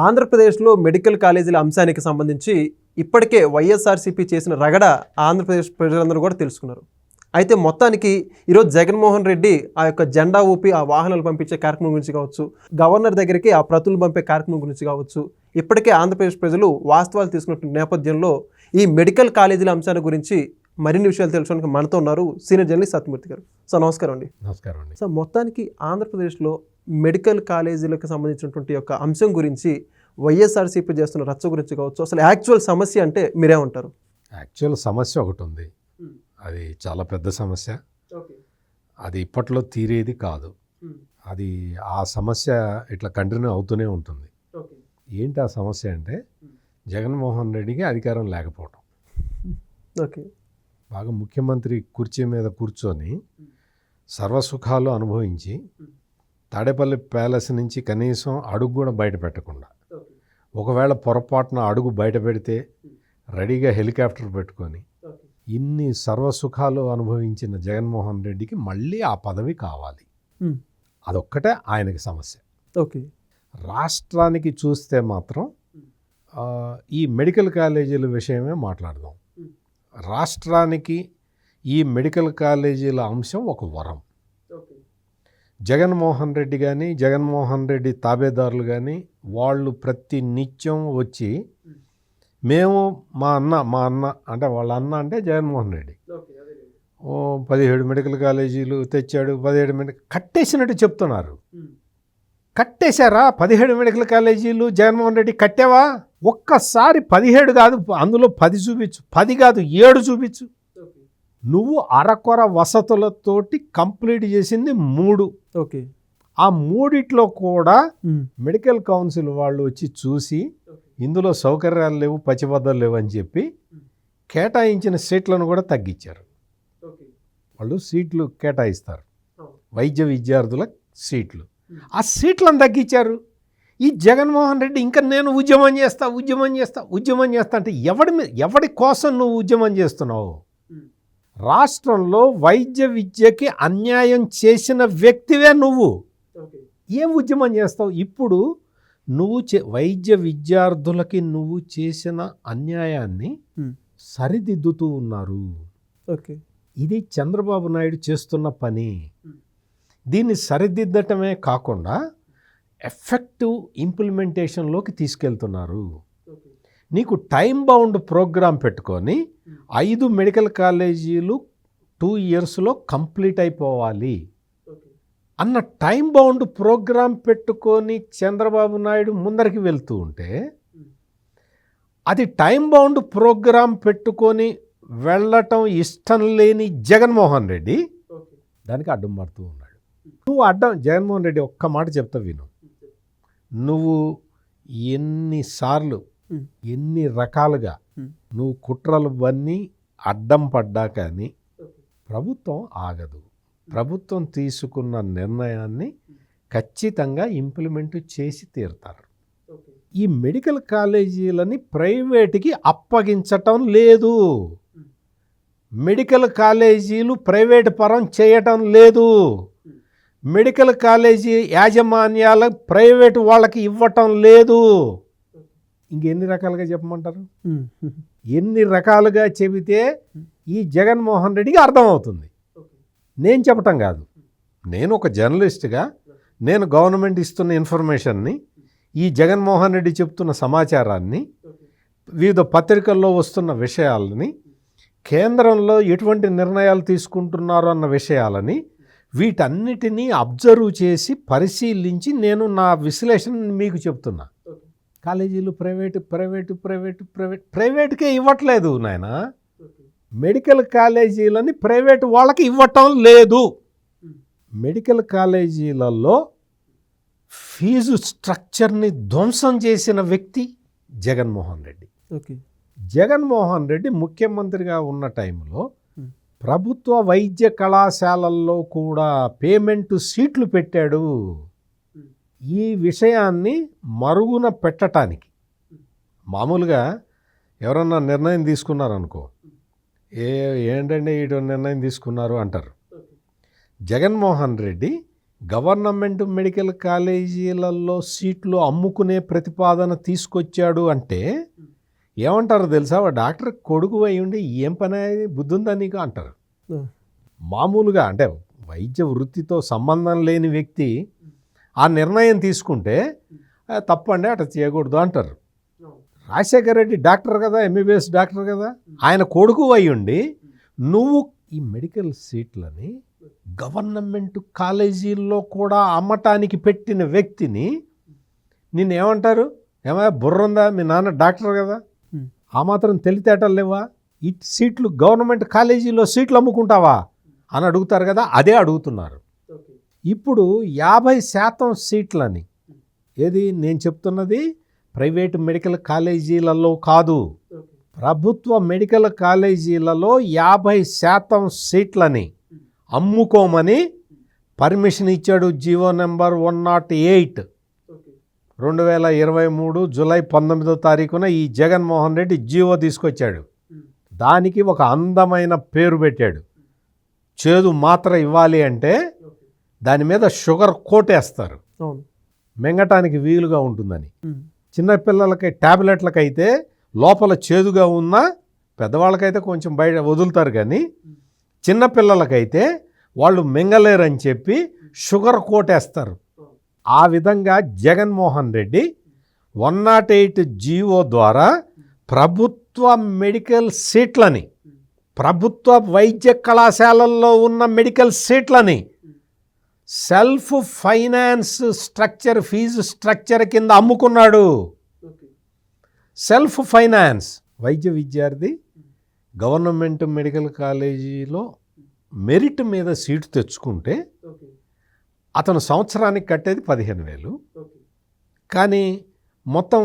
ఆంధ్రప్రదేశ్లో మెడికల్ కాలేజీల అంశానికి సంబంధించి ఇప్పటికే వైఎస్ఆర్సీపీ చేసిన రగడ ఆంధ్రప్రదేశ్ ప్రజలందరూ కూడా తెలుసుకున్నారు. అయితే మొత్తానికి ఈరోజు జగన్మోహన్ రెడ్డి ఆ యొక్క జెండా ఊపి ఆ వాహనాలు పంపించే కార్యక్రమం గురించి కావచ్చు, గవర్నర్ దగ్గరికి ఆ ప్రతులు పంపే కార్యక్రమం గురించి కావచ్చు, ఇప్పటికే ఆంధ్రప్రదేశ్ ప్రజలు వాస్తవాలు తీసుకున్న నేపథ్యంలో ఈ మెడికల్ కాలేజీల అంశాల గురించి మరిన్ని విషయాలు తెలుసుకోవడానికి మనతో ఉన్నారు సీనియర్ జర్నలిస్ట్ సత్యమూర్తి గారు. సార్ నమస్కారం అండి. నమస్కారం అండి. సార్ మొత్తానికి ఆంధ్రప్రదేశ్లో మెడికల్ కాలేజీలకు సంబంధించినటువంటి యొక్క అంశం గురించి వైఎస్ఆర్సీపీ చేస్తున్న రచ్చ గురించి కావచ్చు, అసలు యాక్చువల్ సమస్య అంటే మీరేమంటారు? యాక్చువల్ సమస్య ఒకటి ఉంది, అది చాలా పెద్ద సమస్య. అది ఇప్పట్లో తీరేది కాదు. అది ఆ సమస్య ఇట్లా కంటిన్యూ అవుతూనే ఉంటుంది. ఏంటి ఆ సమస్య అంటే జగన్మోహన్ రెడ్డికి అధికారం లేకపోవటం. ఓకే, బాగా ముఖ్యమంత్రి కుర్చీ మీద కూర్చొని సర్వసుఖాలు అనుభవించి తాడేపల్లి ప్యాలెస్ నుంచి కనీసం అడుగు కూడా బయట పెట్టకుండా, ఒకవేళ పొరపాటున అడుగు బయట పెడితే రెడీగా హెలికాప్టర్ పెట్టుకొని ఇన్ని సర్వసుఖాలు అనుభవించిన జగన్మోహన్ రెడ్డికి మళ్ళీ ఆ పదవి కావాలి. అదొక్కటే ఆయనకి సమస్య. ఓకే, రాష్ట్రానికి చూస్తే మాత్రం ఈ మెడికల్ కాలేజీల విషయమే మాట్లాడదాం. రాష్ట్రానికి ఈ మెడికల్ కాలేజీల అంశం ఒక వరం. జగన్మోహన్ రెడ్డి కానీ జగన్మోహన్ రెడ్డి తాబేదారులు కానీ వాళ్ళు ప్రతి నిత్యం వచ్చి మేము మా అన్న అంటే వాళ్ళ అన్న అంటే జగన్మోహన్ రెడ్డి 17 మెడికల్ కాలేజీలు తెచ్చాడు, 17 కట్టేసినట్టు చెప్తున్నారు. కట్టేశారా 17 మెడికల్ కాలేజీలు? జగన్మోహన్ రెడ్డి కట్టావా? ఒక్కసారి 17 కాదు, అందులో 10 చూపించు, 10 కాదు 7 చూపించు. నువ్వు అరకొర వసతులతోటి కంప్లీట్ చేసింది 3. ఓకే, ఆ 3 కూడా మెడికల్ కౌన్సిల్ వాళ్ళు వచ్చి చూసి ఇందులో సౌకర్యాలు లేవు, పచ్చిబద్దలు లేవు అని చెప్పి కేటాయించిన సీట్లను కూడా తగ్గించారు. వాళ్ళు సీట్లు కేటాయిస్తారు, వైద్య విద్యార్థుల సీట్లు, ఆ సీట్లను తగ్గించారు. ఈ జగన్మోహన్ రెడ్డి ఇంకా నేను ఉద్యమం చేస్తా అంటే ఎవడి కోసం నువ్వు ఉద్యమం చేస్తున్నావు? రాష్ట్రంలో వైద్య విద్యకి అన్యాయం చేసిన వ్యక్తివే నువ్వు. ఏం ఉద్యమం చేస్తావు? ఇప్పుడు నువ్వు వైద్య విద్యార్థులకి నువ్వు చేసిన అన్యాయాన్ని సరిదిద్దుతూ ఉన్నారు. ఓకే, ఇది చంద్రబాబు నాయుడు చేస్తున్న పని. దీన్ని సరిదిద్దటమే కాకుండా ఎఫెక్టివ్ ఇంప్లిమెంటేషన్లోకి తీసుకెళ్తున్నారు. నీకు టైం బౌండ్ ప్రోగ్రాం పెట్టుకొని 5 మెడికల్ కాలేజీలు 2 yearsలో కంప్లీట్ అయిపోవాలి అన్న టైం బౌండ్ ప్రోగ్రాం పెట్టుకొని చంద్రబాబు నాయుడు ముందరికి వెళ్తూ ఉంటే, అది టైం బౌండ్ ప్రోగ్రాం పెట్టుకొని వెళ్ళటం ఇష్టం లేని జగన్మోహన్ రెడ్డి దానికి అడ్డం పడుతూ ఉన్నాడు. నువ్వు జగన్మోహన్ రెడ్డి ఒక్క మాట చెప్తా విను. నువ్వు ఎన్నిసార్లు ఎన్ని రకాలుగా నువ్వు కుట్రలు బన్ని అడ్డం పడ్డా కానీ ప్రభుత్వం ఆగదు. ప్రభుత్వం తీసుకున్న నిర్ణయాన్ని ఖచ్చితంగా ఇంప్లిమెంట్ చేసి తీరుతారు. ఈ మెడికల్ కాలేజీలని ప్రైవేట్కి అప్పగించటం లేదు, మెడికల్ కాలేజీలు ప్రైవేట్ పరం చేయటం లేదు, మెడికల్ కాలేజీ యాజమాన్యాల ప్రైవేటు వాళ్ళకి ఇవ్వటం లేదు. ఇంకెన్ని రకాలుగా చెప్పమంటారు? ఎన్ని రకాలుగా చెబితే ఈ జగన్మోహన్ రెడ్డికి అర్థమవుతుంది? నేను చెప్పటం కాదు, నేను ఒక జర్నలిస్ట్గా నేను గవర్నమెంట్ ఇస్తున్న ఇన్ఫర్మేషన్ని, ఈ జగన్మోహన్ రెడ్డి చెప్తున్న సమాచారాన్ని, వివిధ పత్రికల్లో వస్తున్న విషయాలని, కేంద్రంలో ఎటువంటి నిర్ణయాలు తీసుకుంటున్నారు అన్న విషయాలని, వీటన్నిటినీ అబ్జర్వ్ చేసి పరిశీలించి నేను నా విశ్లేషణ మీకు చెప్తున్నా. కాలేజీలు ప్రైవేట్కే ఇవ్వట్లేదు నాయన. మెడికల్ కాలేజీలని ప్రైవేట్ వాళ్ళకి ఇవ్వటం లేదు. మెడికల్ కాలేజీలలో ఫీజు స్ట్రక్చర్ని ధ్వంసం చేసిన వ్యక్తి జగన్మోహన్ రెడ్డి. ఓకే, జగన్మోహన్ రెడ్డి ముఖ్యమంత్రిగా ఉన్న టైంలో ప్రభుత్వ వైద్య కళాశాలల్లో కూడా పేమెంట్ సీట్లు పెట్టాడు. ఈ విషయాన్ని మరుగున పెట్టడానికి మామూలుగా ఎవరన్నా నిర్ణయం తీసుకున్నారనుకో, ఏంటంటే ఇటు నిర్ణయం తీసుకున్నారు అంటారు. జగన్మోహన్ రెడ్డి గవర్నమెంట్ మెడికల్ కాలేజీలలో సీట్లు అమ్ముకునే ప్రతిపాదన తీసుకొచ్చాడు అంటే ఏమంటారు తెలుసా, డాక్టర్ కొడుకు అయి ఉండి ఏం పని బుద్ధి ఉందా నీకు అంటారు. మామూలుగా అంటే వైద్య వృత్తితో సంబంధం లేని వ్యక్తి ఆ నిర్ణయం తీసుకుంటే తప్పండి అట్లా చేయకూడదు అంటారు. రాజశేఖర రెడ్డి డాక్టర్ కదా, ఎంబీబీఎస్ డాక్టర్ కదా, ఆయన కొడుకు అయి ఉండి నువ్వు ఈ మెడికల్ సీట్లని గవర్నమెంట్ కాలేజీల్లో కూడా అమ్మటానికి పెట్టిన వ్యక్తిని నిన్నేమంటారు? ఏమయ్యా బుర్ర ఉందా, మీ నాన్న డాక్టర్ కదా, ఆ మాత్రం తెలితేటలు లేవా, ఈ సీట్లు గవర్నమెంట్ కాలేజీలో సీట్లు అమ్ముకుంటావా అని అడుగుతారు కదా, అదే అడుగుతున్నారు. ఇప్పుడు 50% సీట్లని, ఏది నేను చెప్తున్నది ప్రైవేటు మెడికల్ కాలేజీలలో కాదు, ప్రభుత్వ మెడికల్ కాలేజీలలో 50% సీట్లని అమ్ముకోమని పర్మిషన్ ఇచ్చాడు జీవో నెంబర్ 108 2023 జూలై 19వ తారీఖున ఈ జగన్మోహన్ రెడ్డి జీవో తీసుకొచ్చాడు. దానికి ఒక అందమైన పేరు పెట్టాడు. చేదు మాత్ర ఇవ్వాలి అంటే దాని మీద షుగర్ కోటేస్తారు, మింగటానికి వీలుగా ఉంటుందని. చిన్నపిల్లలకి ట్యాబ్లెట్లకైతే లోపల చేదుగా ఉన్నా పెద్దవాళ్ళకైతే కొంచెం బయట వదులుతారు, కానీ చిన్నపిల్లలకైతే వాళ్ళు మింగలేరని చెప్పి షుగర్ కోటేస్తారు. ఆ విధంగా జగన్మోహన్ రెడ్డి 108 జీవో ద్వారా ప్రభుత్వ మెడికల్ సీట్లని, ప్రభుత్వ వైద్య కళాశాలల్లో ఉన్న మెడికల్ సీట్లని self finance structure, fee structure కింద అమ్ముకున్నాడు. Self finance. వైద్య విద్యార్థి గవర్నమెంట్ మెడికల్ కాలేజీలో మెరిట్ మీద సీటు తెచ్చుకుంటే అతను సంవత్సరానికి కట్టేది 15,000, కానీ మొత్తం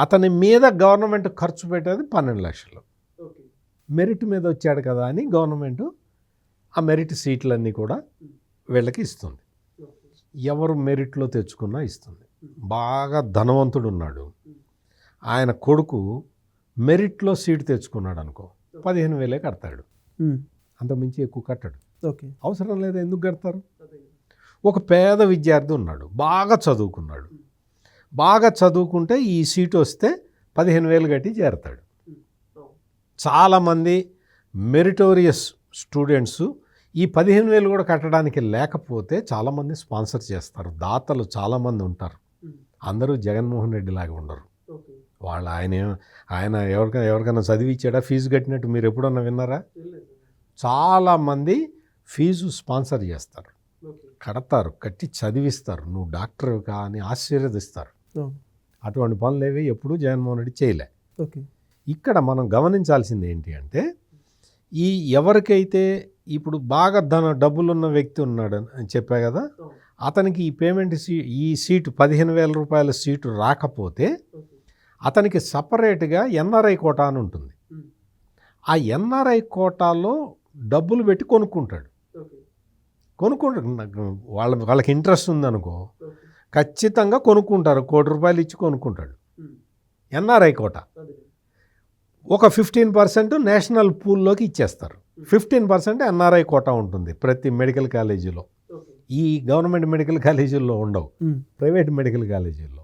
అతని మీద గవర్నమెంట్ ఖర్చు పెట్టేది 12 లక్షలు. మెరిట్ మీద వచ్చాడు కదా అని గవర్నమెంట్ ఆ మెరిట్ సీట్లన్నీ కూడా వీళ్ళకి ఇస్తుంది. ఎవరు మెరిట్లో తెచ్చుకున్నా ఇస్తుంది. బాగా ధనవంతుడు ఉన్నాడు, ఆయన కొడుకు మెరిట్లో సీటు తెచ్చుకున్నాడు అనుకో, 15,000 కడతాడు, అంతకుమించి ఎక్కువ కట్టాడు. అవసరం లేదు, ఎందుకు కడతారు? ఒక పేద విద్యార్థి ఉన్నాడు, బాగా చదువుకున్నాడు, బాగా చదువుకుంటే ఈ సీటు వస్తే 15,000 కట్టి చేరతాడు. చాలామంది మెరిటోరియస్ స్టూడెంట్స్ ఈ 15,000 కూడా కట్టడానికి లేకపోతే చాలామంది స్పాన్సర్ చేస్తారు. దాతలు చాలామంది ఉంటారు. అందరూ జగన్మోహన్ రెడ్డి లాగా ఉండరు. వాళ్ళు ఆయన ఎవరికైనా చదివించాడా, ఫీజు కట్టినట్టు మీరు ఎప్పుడన్నా విన్నారా? చాలామంది ఫీజు స్పాన్సర్ చేస్తారు, కడతారు, కట్టి చదివిస్తారు, నువ్వు డాక్టర్ కానీ ఆశీర్వదిస్తారు. అటువంటి పనులు ఏవి ఎప్పుడూ జగన్మోహన్ రెడ్డి చేయలే. ఇక్కడ మనం గమనించాల్సింది ఏంటి అంటే, ఈ ఎవరికైతే ఇప్పుడు బాగా డబ్బులున్న వ్యక్తి ఉన్నాడు అని చెప్పా కదా, అతనికి ఈ పేమెంట్ ఈ సీటు 15,000 రూపాయల సీటు రాకపోతే అతనికి సపరేట్గా ఎన్ఆర్ఐ కోటా అని ఉంటుంది. ఆ ఎన్ఆర్ఐ కోటాలో డబ్బులు పెట్టి కొనుక్కుంటాడు. వాళ్ళకి ఇంట్రెస్ట్ ఉందనుకో, ఖచ్చితంగా కొనుక్కుంటారు, ₹1,00,00,000 ఇచ్చి కొనుక్కుంటాడు. ఎన్ఆర్ఐ కోటా ఒక 15% నేషనల్ పూల్లోకి ఇచ్చేస్తారు, 15% ఎన్ఆర్ఐ కోటా ఉంటుంది ప్రతి మెడికల్ కాలేజీలో. ఈ గవర్నమెంట్ మెడికల్ కాలేజీల్లో ఉండవు, ప్రైవేట్ మెడికల్ కాలేజీల్లో.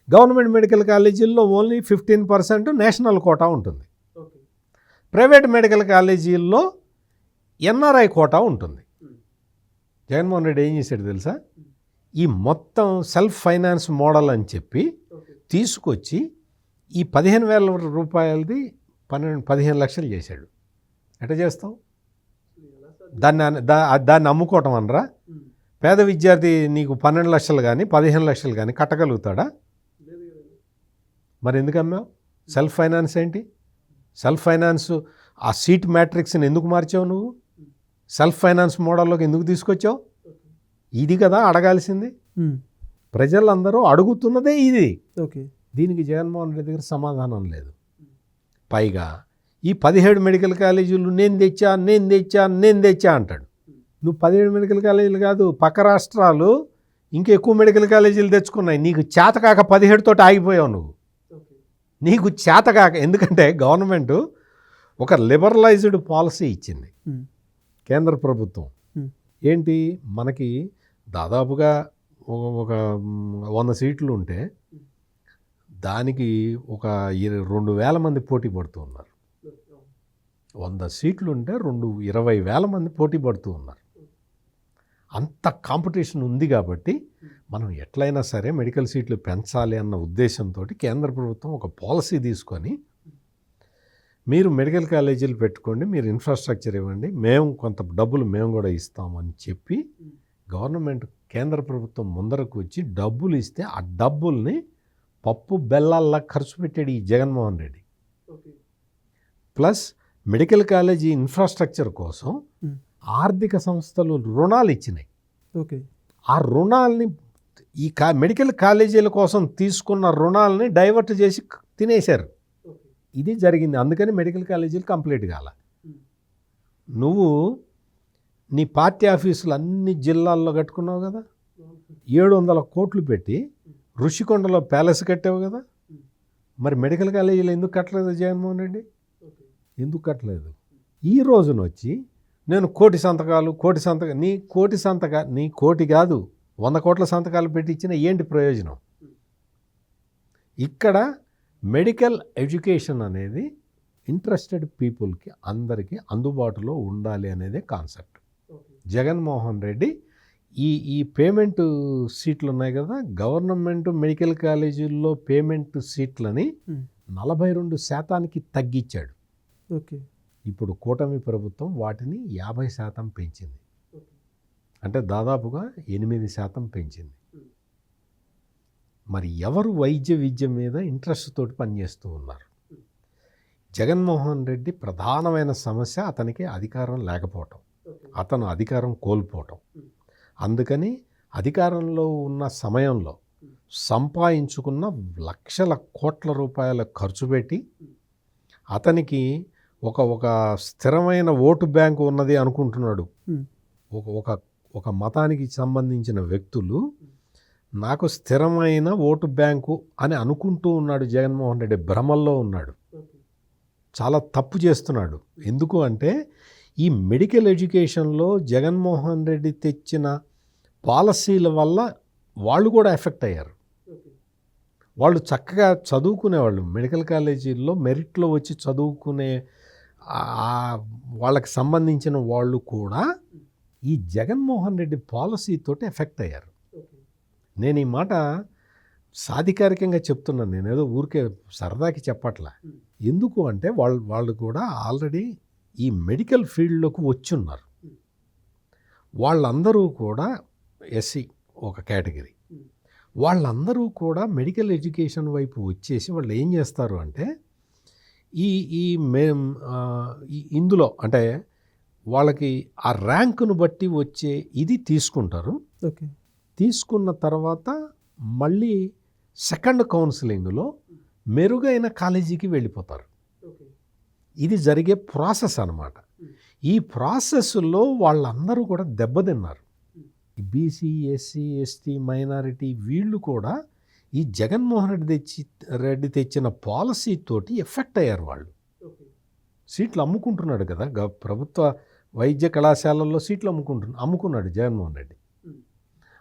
గవర్నమెంట్ మెడికల్ కాలేజీల్లో ఓన్లీ 15% నేషనల్ కోటా ఉంటుంది. ప్రైవేట్ మెడికల్ కాలేజీల్లో ఎన్ఆర్ఐ కోటా ఉంటుంది. జగన్మోహన్ రెడ్డి ఏం చేశాడు తెలుసా, ఈ మొత్తం సెల్ఫ్ ఫైనాన్స్ మోడల్ అని చెప్పి తీసుకొచ్చి ఈ 15,000 రూపాయలది 15 లక్షలు చేశాడు. ఎట్లా చేస్తావు? దాన్ని అమ్ముకోవటం అనరా? పేద విద్యార్థి నీకు 12 లక్షలు కానీ 15 లక్షలు కానీ కట్టగలుగుతాడా? మరి ఎందుకు అమ్మావు? సెల్ఫ్ ఫైనాన్స్ ఏంటి? సెల్ఫ్ ఫైనాన్స్ ఆ సీట్ మ్యాట్రిక్స్ని ఎందుకు మార్చావు నువ్వు? సెల్ఫ్ ఫైనాన్స్ మోడల్లోకి ఎందుకు తీసుకొచ్చావు? ఇది కదా అడగాల్సింది. ప్రజలందరూ అడుగుతున్నదే ఇది. దీనికి జగన్మోహన్ రెడ్డి దగ్గర సమాధానం లేదు. పైగా ఈ 17 మెడికల్ కాలేజీలు నేను తెచ్చా అంటాడు. నువ్వు 17 మెడికల్ కాలేజీలు కాదు, పక్క రాష్ట్రాలు ఇంకా ఎక్కువ మెడికల్ కాలేజీలు తెచ్చుకున్నాయి. నీకు చేతకాక 17 తోటి ఆగిపోయావు నువ్వు. నీకు చేతకాక, ఎందుకంటే గవర్నమెంట్ ఒక లిబరలైజ్డ్ పాలసీ ఇచ్చింది కేంద్ర ప్రభుత్వం. ఏంటి మనకి దాదాపుగా ఒక 100 సీట్లు ఉంటే దానికి ఒక 2,000 మంది పోటీ పడుతూ ఉన్నారు. 100 సీట్లు ఉంటే 20,000 మంది పోటీ పడుతూ ఉన్నారు. అంత కాంపిటీషన్ ఉంది కాబట్టి మనం ఎట్లయినా సరే మెడికల్ సీట్లు పెంచాలి అన్న ఉద్దేశంతో కేంద్ర ప్రభుత్వం ఒక పాలసీ తీసుకొని మీరు మెడికల్ కాలేజీలు పెట్టుకోండి, మీరు ఇన్ఫ్రాస్ట్రక్చర్ ఇవ్వండి, మేము కొంత డబ్బులు మేము కూడా ఇస్తామని చెప్పి గవర్నమెంట్ కేంద్ర ప్రభుత్వం ముందరకు వచ్చి డబ్బులు ఇస్తే ఆ డబ్బుల్ని పప్పు బెల్లాల్లా ఖర్చు పెట్టాడు ఈ Jaganmohan Reddy. Plus medical college infrastructure కోసం ఆర్థిక సంస్థలు రుణాలు ఇచ్చినాయి. ఓకే, ఆ రుణాలని ఈ మెడికల్ కాలేజీల కోసం తీసుకున్న రుణాలని డైవర్ట్ చేసి తినేశారు. ఇది జరిగింది. అందుకని మెడికల్ కాలేజీలు కంప్లీట్ కాల. నువ్వు నీ పార్టీ ఆఫీసులు అన్ని జిల్లాల్లో కట్టుకున్నావు కదా, 700 కోట్లు పెట్టి ఋషికొండలో ప్యాలెస్ కట్టావు కదా, మరి మెడికల్ కాలేజీలు ఎందుకు కట్టలేదు జగన్మోహన్ రెడ్డి? ఎందుకు కట్టలేదు? ఈ రోజున వచ్చి నేను 1,000 సంతకాలు నీ కోటి కాదు 100 కోట్ల సంతకాలు పెట్టి ఇచ్చిన ఏంటి ప్రయోజనం? ఇక్కడ మెడికల్ ఎడ్యుకేషన్ అనేది ఇంట్రెస్టెడ్ పీపుల్కి అందరికీ అందుబాటులో ఉండాలి అనేదే కాన్సెప్ట్. జగన్మోహన్ రెడ్డి ఈ పేమెంట్ సీట్లు ఉన్నాయి కదా, గవర్నమెంట్ మెడికల్ కాలేజీల్లో పేమెంట్ సీట్లని 42% తగ్గించాడు. ఓకే, ఇప్పుడు కూటమి ప్రభుత్వం వాటిని 50% పెంచింది. అంటే దాదాపుగా 8% పెంచింది. మరి ఎవరు వైద్య విద్య మీద ఇంట్రెస్ట్ తోటి పనిచేస్తూ ఉన్నారు? జగన్మోహన్ రెడ్డి ప్రధానమైన సమస్య అతనికి అధికారం లేకపోవటం, అతను అధికారం కోల్పోవటం. అందుకని అధికారంలో ఉన్న సమయంలో సంపాదించుకున్న లక్షల కోట్ల రూపాయల ఖర్చు పెట్టి అతనికి ఒక స్థిరమైన ఓటు బ్యాంకు ఉన్నది అనుకుంటున్నాడు. ఒక మతానికి సంబంధించిన వ్యక్తులు నాకు స్థిరమైన ఓటు బ్యాంకు అని అనుకుంటూ ఉన్నాడు జగన్మోహన్ రెడ్డి. భ్రమల్లో ఉన్నాడు. చాలా తప్పు చేస్తున్నాడు. ఎందుకు అంటే ఈ మెడికల్ ఎడ్యుకేషన్లో జగన్మోహన్ రెడ్డి తెచ్చిన పాలసీల వల్ల వాళ్ళు కూడా ఎఫెక్ట్ అయ్యారు. వాళ్ళు చక్కగా చదువుకునేవాళ్ళు, మెడికల్ కాలేజీల్లో మెరిట్లో వచ్చి చదువుకునే వాళ్ళకి సంబంధించిన వాళ్ళు కూడా ఈ జగన్మోహన్ రెడ్డి పాలసీతోటి ఎఫెక్ట్ అయ్యారు. నేను ఈ మాట సాధికారికంగా చెప్తున్నాను, నేను ఏదో ఊరికే సరదాకి చెప్పట్లా. ఎందుకు అంటే వాళ్ళు కూడా ఆల్రెడీ ఈ మెడికల్ ఫీల్డ్లోకి వచ్చున్నారు. వాళ్ళందరూ కూడా ఎస్సీ ఒక కేటగిరీ. వాళ్ళందరూ కూడా మెడికల్ ఎడ్యుకేషన్ వైపు వచ్చేసి వాళ్ళు ఏం చేస్తారు అంటే ఇందులో అంటే వాళ్ళకి ఆ ర్యాంకును బట్టి వచ్చే ఇది తీసుకుంటారు. ఓకే, తీసుకున్న తర్వాత మళ్ళీ సెకండ్ కౌన్సిలింగ్లో మెరుగైన కాలేజీకి వెళ్ళిపోతారు. ఇది జరిగే ప్రాసెస్ అన్నమాట. ఈ ప్రాసెస్లో వాళ్ళందరూ కూడా దెబ్బతిన్నారు. బీసీ, ఎస్సీ, ఎస్టీ, మైనారిటీ వీళ్ళు కూడా ఈ జగన్మోహన్ రెడ్డి తెచ్చిన పాలసీ తోటి ఎఫెక్ట్ అయ్యారు. వాళ్ళు సీట్లు అమ్ముకుంటున్నాడు కదా, ప్రభుత్వ వైద్య కళాశాలల్లో సీట్లు అమ్ముకున్నాడు జగన్మోహన్ రెడ్డి.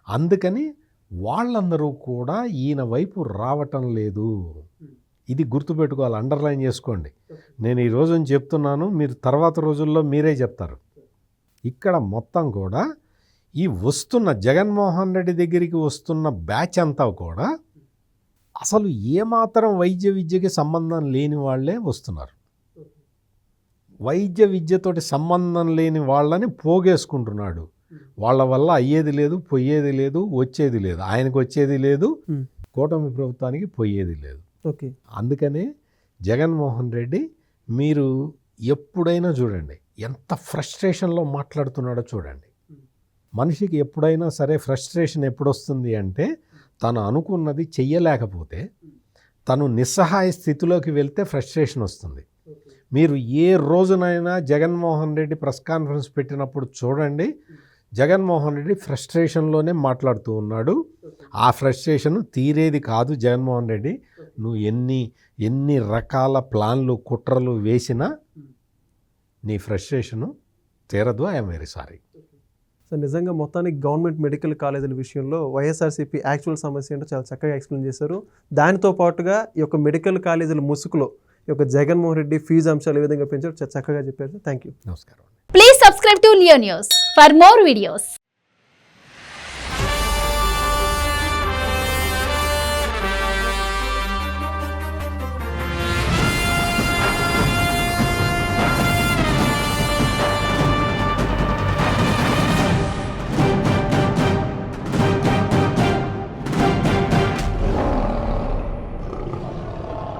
అందుకని వాళ్ళందరూ కూడా ఈయన వైపు రావటం లేదు. ఇది గుర్తుపెట్టుకోవాలి, అండర్లైన్ చేసుకోండి. నేను ఈ రోజున చెప్తున్నాను, మీరు తర్వాత రోజుల్లో మీరే చెప్తారు. ఇక్కడ మొత్తం కూడా ఈ వస్తున్న జగన్మోహన్ రెడ్డి దగ్గరికి వస్తున్న బ్యాచ్ అంతా కూడా అసలు ఏమాత్రం వైద్య విద్యకి సంబంధం లేని వాళ్ళే వస్తున్నారు. వైద్య విద్యతోటి సంబంధం లేని వాళ్ళని పోగేసుకుంటున్నాడు. వాళ్ళ వల్ల అయ్యేది లేదు, పోయేది లేదు, వచ్చేది లేదు. ఆయనకు వచ్చేది లేదు, కూటమి ప్రభుత్వానికి పోయేది లేదు. ఓకే, అందుకనే జగన్మోహన్ రెడ్డి మీరు ఎప్పుడైనా చూడండి ఎంత ఫ్రస్ట్రేషన్లో మాట్లాడుతున్నాడో చూడండి. మనిషికి ఎప్పుడైనా సరే ఫ్రస్ట్రేషన్ ఎప్పుడు వస్తుంది అంటే తను అనుకున్నది చెయ్యలేకపోతే, తను నిస్సహాయ స్థితిలోకి వెళ్తే ఫ్రస్ట్రేషన్ వస్తుంది. మీరు ఏ రోజునైనా జగన్మోహన్ రెడ్డి ప్రెస్ కాన్ఫరెన్స్ పెట్టినప్పుడు చూడండి, జగన్మోహన్ రెడ్డి ఫ్రస్ట్రేషన్లోనే మాట్లాడుతూ ఉన్నాడు. ఆ ఫ్రస్ట్రేషన్ తీరేది కాదు. జగన్మోహన్ రెడ్డి నువ్వు ఎన్ని రకాల ప్లాన్లు కుట్రలు వేసినా నీ ఫ్రస్ట్రేషను తీరదు. I'm very sorry. సో నిజంగా మొత్తానికి గవర్నమెంట్ మెడికల్ కాలేజీల విషయంలో వైఎస్ఆర్సీపీ యాక్చువల్ సమస్య ఏంటో చాలా చక్కగా ఎక్స్ప్లెయిన్ చేశారు. దానితో పాటుగా ఈ యొక్క మెడికల్ కాలేజీల ముసుగులో ఈ యొక్క జగన్మోహన్ రెడ్డి ఫీజు అంశాలు ఏ విధంగా పెంచారు చాలా చక్కగా చెప్పారు. Thank you. నమస్కారం. Please subscribe to Leo News for more videos.